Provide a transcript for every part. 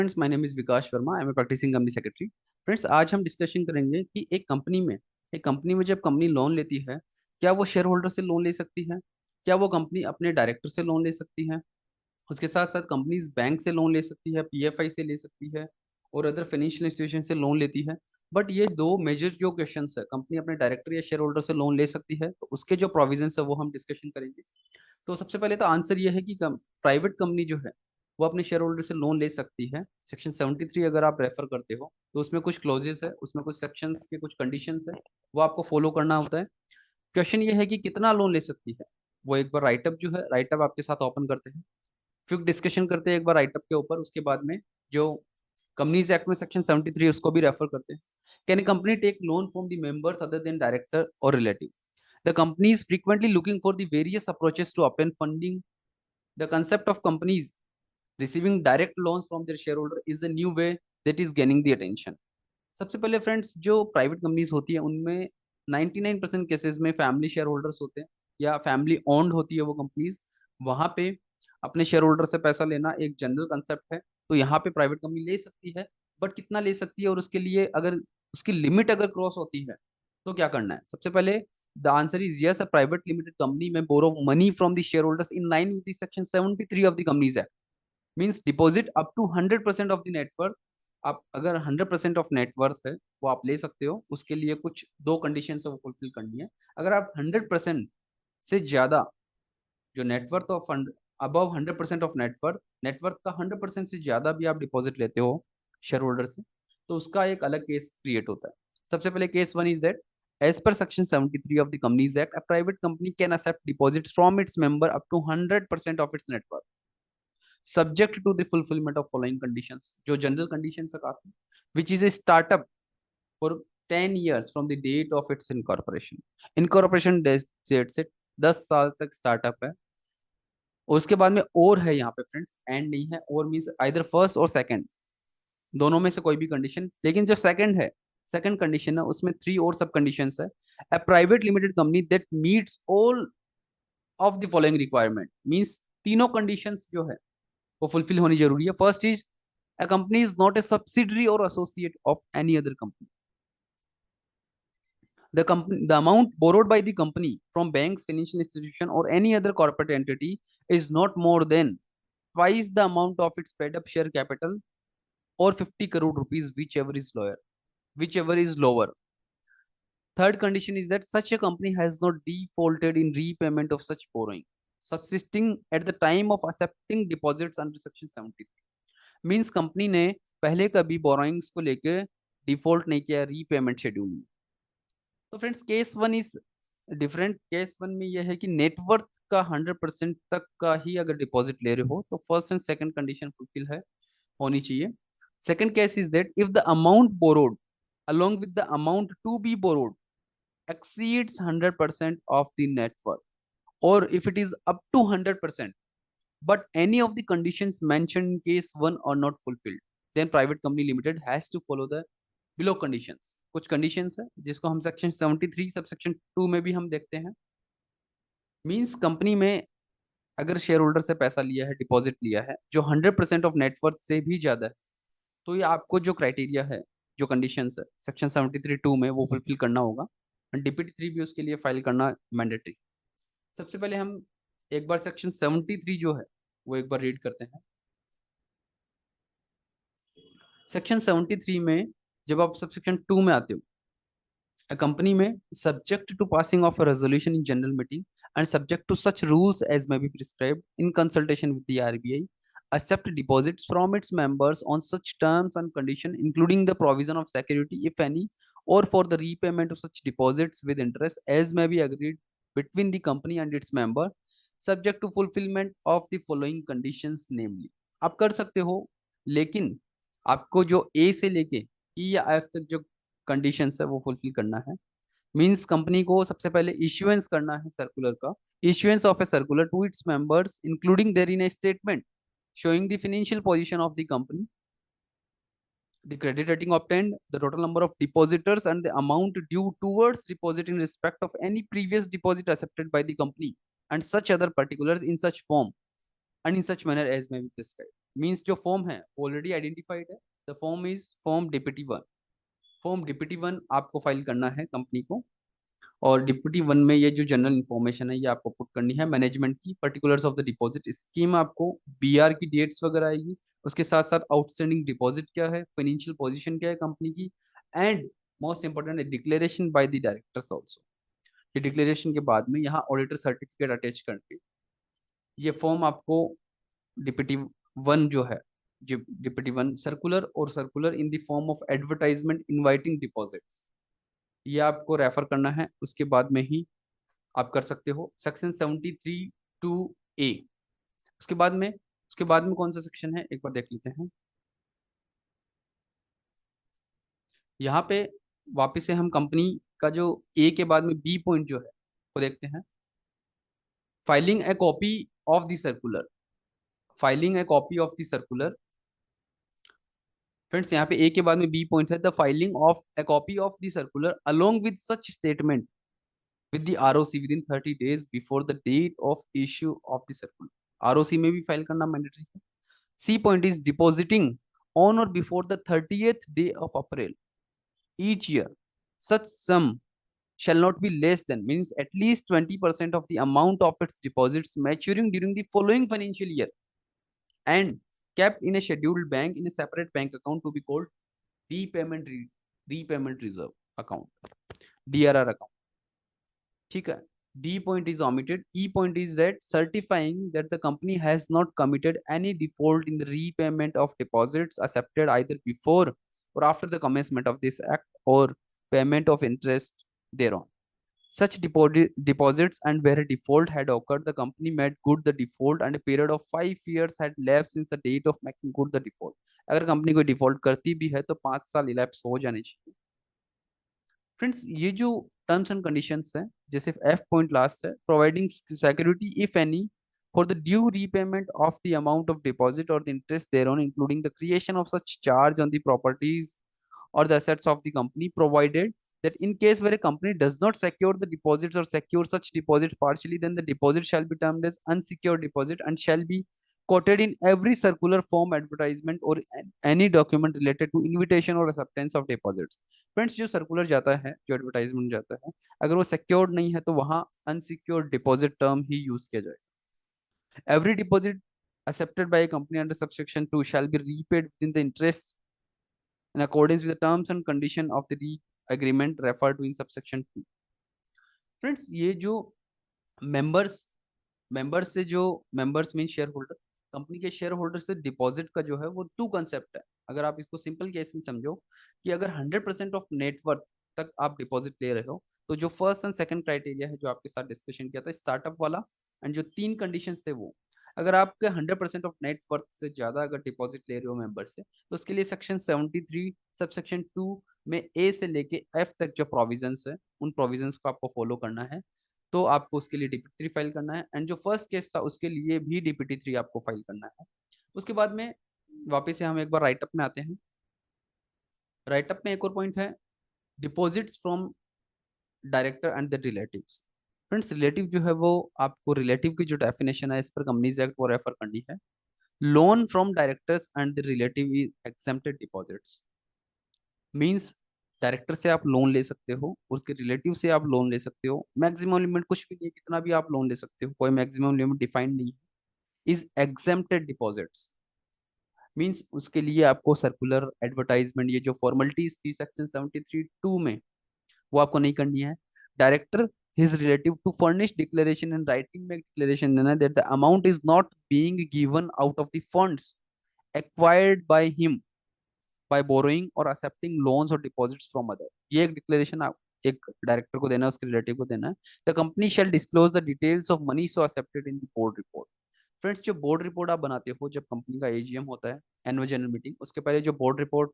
Friends, my name is Vikas Verma. I am a practicing company secretary. Friends, आज हम discussion करेंगे कि एक कंपनी में जब कंपनी लोन लेती है, क्या वो शेयर होल्डर से लोन ले सकती है, क्या वो कंपनी अपने डायरेक्टर से लोन ले सकती है। उसके साथ साथ कंपनीज बैंक से लोन ले सकती है, पीएफआई से ले सकती है और अदर फाइनेंशियल इंस्टीट्यूशन से लोन लेती है। बट ये दो मेजर जो क्वेश्चंस है, कंपनी अपने डायरेक्टर या शेयर होल्डर से लोन ले सकती है, तो उसके जो प्रोविजंस है वो हम डिस्कशन करेंगे। तो सबसे पहले तो आंसर ये है कि प्राइवेट कंपनी जो है वो अपने शेयर होल्डर से लोन ले सकती है। सेक्शन 73 अगर आप रेफर करते हो तो उसमें कुछ क्लोजेस है, उसमें कुछ सेक्शंस के कुछ कंडीशंस है, वो आपको फॉलो करना होता है। क्वेश्चन ये है कि कितना लोन ले सकती है। वो एक बार राइटअप जो है, राइटअप आपके साथ ओपन करते हैं, फिर डिस्कशन करते हैं एक बार राइटअप के ऊपर। उसके बाद में जो कंपनीज एक्ट में सेक्शन 73 उसको भी रेफर करते हैं। Can a company take loan from the members other than director और relative. The company is frequently looking for the various approaches to obtain funding. The concept of companies receiving direct loans from their shareholder is the new way that is gaining the attention. सबसे पहले friends, जो private companies होती है उनमें 99% cases में family share holders होते हैं या फैमिली ओन्ड होती है वो कंपनीज। वहां पे अपने शेयर होल्डर से पैसा लेना एक जनरल कंसेप्ट है। तो यहाँ पे प्राइवेट कंपनी ले सकती है, बट कितना ले सकती है और उसके लिए अगर उसकी लिमिट अगर क्रॉस होती है तो क्या करना है। सबसे पहले the answer is yes, a private limited company में borrow money from the shareholders in line with section 73 of the companies act. Means deposit up to 100% of the net worth. आप अगर 100% ऑफ नेटवर्थ है वो आप ले सकते हो। उसके लिए कुछ दो कंडीशन है वो फुलफिल करनी है। अगर आप 100% से ज्यादा जो net worth of above 100% of net worth, net worth का 100% से ज्यादा भी आप डिपॉजिट लेते हो शेयर होल्डर से, तो उसका एक अलग केस क्रिएट होता है। सबसे पहले case one is that as per section 73 of the companies act, a private company can accept deposits from its member up to 100% of its net worth, subject to the fulfilment of following conditions. जो general conditions है काफी, which is a startup for 10 years from the date of its incorporation. Incorporation date से 10 साल तक startup है। और उसके बाद में और है यहाँ पे फ्रेंड्स, एंड नहीं है। और मीन्स आइदर फर्स्ट और सेकंड, दोनों में से कोई भी कंडीशन। लेकिन जो सेकंड है, सेकंड कंडीशन है, उसमें थ्री और सब कंडीशंस है। अ private limited company that meets all of the following requirement. Means तीनों कंडीशंस जो है वो फुलफिल होनी जरूरी है। First is a company is not a subsidiary or associate of any other company. The amount borrowed by the company from banks, financial institution, or any other corporate entity is not more than twice the amount of its paid up share capital or 50 crore rupees, whichever is lower. Third condition is that such a company has not defaulted in repayment of such borrowing, subsisting at the time of accepting deposits under section 73. Means company ने पहले कभी borrowings को लेकर default नहीं किया repayment schedule में। तो friends, case one is different. Case one में यह है कि नेटवर्थ का 100% तक का ही अगर डिपॉजिट ले रहे हो तो first and second condition fulfil है, होनी चाहिए। Second case is that if the amount borrowed along with the amount to be borrowed exceeds 100% of the net worth, or if it is up to 100% but any of the conditions mentioned in case 1 are not fulfilled, then private company limited has to follow the below conditions। कुछ conditions है जिसको हम section 73 sub section 2 में भी हम देखते हैं। Means company में अगर शेयर होल्डर से पैसा लिया है, डिपॉजिट लिया है जो 100% ऑफ नेटवर्थ से भी ज्यादा है, तो ये आपको जो क्राइटेरिया है, जो कंडीशंस है सेक्शन 73 2 में, वो फुलफिल करना होगा। डीपीटी 3 भी उसके लिए फाइल करना मैंडेटरी। सबसे पहले हम एक बार सेक्शन 73 जो है वो एक बार रीड करते हैं। सेक्शन 73 में जब आप सबसेक्शन 2 में आते हो, कंपनी में subject to passing of a resolution in general meeting and subject to such rules as may be prescribed in consultation with the RBI, accept deposits from its members on such terms and condition including the provision of security if any, or for the repayment of such deposits with interest as may be agreed between the company and its member, subject to fulfillment of the following conditions namely। आप कर सकते हो, लेकिन आपको जो ए से लेके ई या एफ तक जो कंडीशंस है वो फुलफिल करना है। मींस कंपनी को सबसे पहले इश्यूएंस करना है सर्कुलर का, issuance of a circular to its members including therein a statement showing the financial position of the company, the credit rating obtained, the total number of depositors, and the amount due towards deposit in respect of any previous deposit accepted by the company, and such other particulars in such form and in such manner as may be prescribed। Means जो form है already identified है, the form is form deputy one. Form deputy one आपको file करना है company को, और deputy one में ये जो जनरल इन्फॉर्मेशन है ये आपको पुट करनी है, मैनेजमेंट की, particulars of the deposit scheme, आपको बीआर की डेट्स वगैरह आएगी, उसके साथ साथ आउटस्टैंडिंग डिपॉजिट क्या है, फाइनेंशियल पोजीशन क्या है कंपनी की, एंड मोस्ट इंपॉर्टेंट है declaration by the directors also. ये डिक्लेरेशन के बाद में यहाँ ऑडिटर सर्टिफिकेट अटैच करके ये फॉर्म आपको डिप्टी वन जो है, जो डिप्टी वन सर्कुलर और circular in the form of advertisement inviting deposits, ये आपको रेफर करना है, उसके बाद में ही आप कर सकते हो। सेक्शन 73(2)(a, उसके बाद में कौन सा सेक्शन है एक बार देख लेते हैं। यहाँ पे वापस से हम कंपनी का जो ए के बाद में बी पॉइंट जो है वो देखते हैं, filing A copy of the circular, filing A copy of the circular. Friends यहाँ पे ए के बाद में बी पॉइंट है, the filing of A copy of the circular along with such statement with the ROC within 30 days before the date of issue of the circular। ROC में भी file करना mandatory है। C point is depositing on or before the 30th day of April each year, such sum shall not be less than, means at least 20% of the amount of its deposits maturing during the following financial year and kept in a scheduled bank in a separate bank account to be called repayment reserve account, DRR account। ठीक है, D point is omitted। E point is that certifying that the company has not committed any default in the repayment of deposits accepted either before or after the commencement of this act or payment of interest thereon। Such deposits, and where a default had occurred, the company made good the default and a period of 5 years had elapsed since the date of making good the default। अगर company कोई default करती भी है तो 5 साल ellipse हो जाने चाहिए। फ्रेंड्स ये जो टर्म्स एंड कंडीशंस है, जैसे एफ पॉइंट लास्ट है, providing security if any for the due repayment of the amount of deposit और the interest thereon including the creation of such charge on the properties or the assets of the company, provided that in case where a company does not secure the deposits or secure such deposits partially, then the deposit shall be termed as unsecured deposit and shall be quoted in every circular form, advertisement or any document related to invitation or acceptance of deposits। Friends जो circular जाता है, जो advertisement जाता है, अगर वो secured नहीं है तो वहां अनसिक्योर्ड डिपॉजिट टर्म ही यूज किया जाएगा। Every deposit accepted by a company under subsection 2 shall be repaid within the interest in accordance with the terms and condition of the agreement referred to in subsection 2। Friends ये जो members members से जो members mean share holder, company के share holder से deposit का जो है वो टू कंसेप्ट है। अगर आप इसको सिंपल केस में समझो कि अगर 100% ऑफ नेटवर्थ तक आप डिपॉजिट ले रहे हो, तो जो फर्स्ट एंड सेकंड क्राइटेरिया है जो आपके साथ डिस्कशन किया था स्टार्टअप वाला, एंड जो 3 कंडीशंस थे वो, अगर आपके 100% ऑफ नेटवर्थ से ज्यादा अगर डिपॉजिट ले रहे हो मेंबर से, तो उसके लिए सेक्शन 73 सबसेक्शन 2 में ए से लेके एफ तक जो प्रोविजंस है उन प्रोविजंस को आपको फॉलो करना है। तो आपको उसके लिए डीपीटी 3 फाइल करना है, एंड जो फर्स्ट केस था उसके लिए भी डीपीटी 3 आपको फाइल करना है। उसके बाद में वापस से हम एक बार राइटअप में आते हैं। राइटअप में एक और पॉइंट है, deposits from director and the relatives. Friends relative जो है वो आपको रिलेटिव की जो डेफिनेशन है इस पर कंपनीज एक्ट वो रेफर करनी है। Loan from directors and the relative is exempted deposits, means director से आप लोन ले सकते हो, उसके रिलेटिव से आप लोन ले सकते हो, मैक्सिमम लिमिट कुछ भी नहीं है, कितना भी आप लोन ले सकते हो, कोई मैक्सिमम लिमिट डिफाइंड नहीं है। इज एग्जेम्प्टेड डिपॉजिट्स मींस उसके लिए आपको सर्कुलर एडवर्टाइजमेंट ये जो फॉर्मेलिटीज थी सेक्शन 73(2) में वो आपको नहीं करनी है। Director his relative to furnish declaration in writing में डिक्लेरेशन देना that the amount is not being given out of the funds acquired by him by borrowing or accepting loans or deposits from other. ये एक declaration आप एक director को देना है, उसके रिलेटिव को देना है। The company shall disclose the details of money so accepted in the board report. Friends जो बोर्ड रिपोर्ट आप बनाते हो जब कंपनी का एजीएम होता है, एनुअल जनरल मीटिंग, उसके पहले जो बोर्ड रिपोर्ट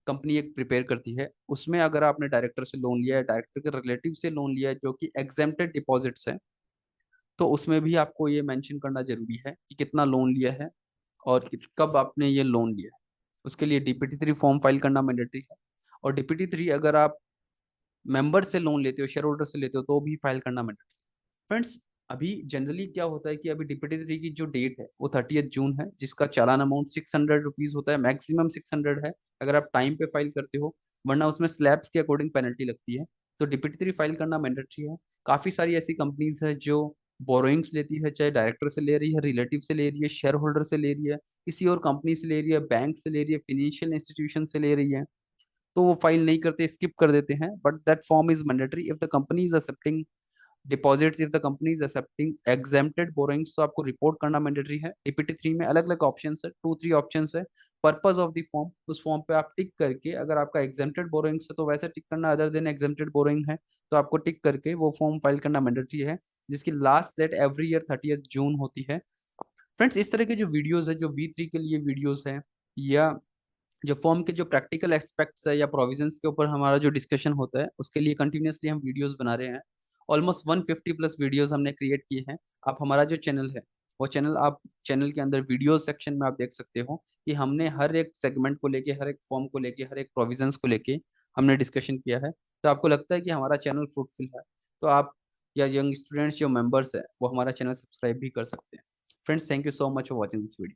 कंपनी एक प्रिपेयर करती है, उसमें अगर आपने डायरेक्टर से लोन लिया है, डायरेक्टर के रिलेटिव से लोन लिया है जो कि एग्जेम्प्टेड डिपॉजिट्स है, तो उसमें भी आपको ये मेंशन करना जरूरी है कि कितना लोन लिया है और कब आपने ये लोन लिया है। उसके लिए डीपीटी 3 फॉर्म फाइल करना मैंडेटरी है, और डीपीटी 3 अगर आप मेंबर से लोन लेते हो, शेयर होल्डर से लेते हो, तो भी फाइल करना मैंडेटरी। फ्रेंड्स अभी जनरली क्या होता है कि अभी डिपिटी की जो डेट है वो 30 जून है, जिसका चालान अमाउंट 600 रुपीज होता है, मैक्सिमम 600 है अगर आप टाइम पे फाइल करते हो, वरना उसमें स्लैब्स के अकॉर्डिंग पेनल्टी लगती है। तो डिपिटी फाइल करना मैंडेटरी है। काफी सारी ऐसी कंपनीज है जो बोरोइंग्स लेती है, चाहे डायरेक्टर से ले रही है, रिलेटिव से ले रही है, शेयर होल्डर से ले रही है, किसी और कंपनी से ले रही है, बैंक से ले रही है, फिनेंशियल इंस्टीट्यूशन से ले रही है, तो वो फाइल नहीं करते, स्किप कर देते हैं। But that form is mandatory if the company is accepting deposits, if the company is accepting exempted borrowings, तो आपको रिपोर्ट करना मैंडेटरी है। डीपीटी थ्री में अलग अलग ऑप्शन है, 2 3 ऑप्शन है। पर्पज ऑफ द फॉर्म, उस फॉर्म पे आप टिक करके, अगर आपका एग्जेम्प्टेड बोरोइंग्स है तो वैसे टिक करना, अदर देन एग्जेम्प्टेड बोरोइंग है तो आपको टिक करके वो फॉर्म फाइल करना मैंडेटरी है, जिसकी लास्ट डेट एवरी ईयर 30 जून होती है। फ्रेंड्स, इस तरह के जो वीडियोस है, जो V3 के लिए वीडियोस है, या जो फॉर्म के जो प्रैक्टिकल एस्पेक्ट्स है या प्रोविजंस के ऊपर हमारा जो डिस्कशन होता है, उसके लिए कंटिन्यूअसली हम वीडियोस बना रहे हैं। ऑलमोस्ट 150 प्लस वीडियोस हमने क्रिएट किए हैं। आप हमारा जो चैनल है, वो चैनल आप चैनल के अंदर वीडियो सेक्शन में आप देख सकते हो कि हमने हर एक सेगमेंट को लेके, हर एक फॉर्म को लेके, हर एक प्रोविजंस को लेके हमने डिस्कशन किया है। तो आपको लगता है कि हमारा चैनल फ्रूटफुल है, तो आप या यंग स्टूडेंट्स जो मेंबर्स है वो हमारा चैनल सब्सक्राइब भी कर सकते हैं। Friends, thank you so much for watching this video.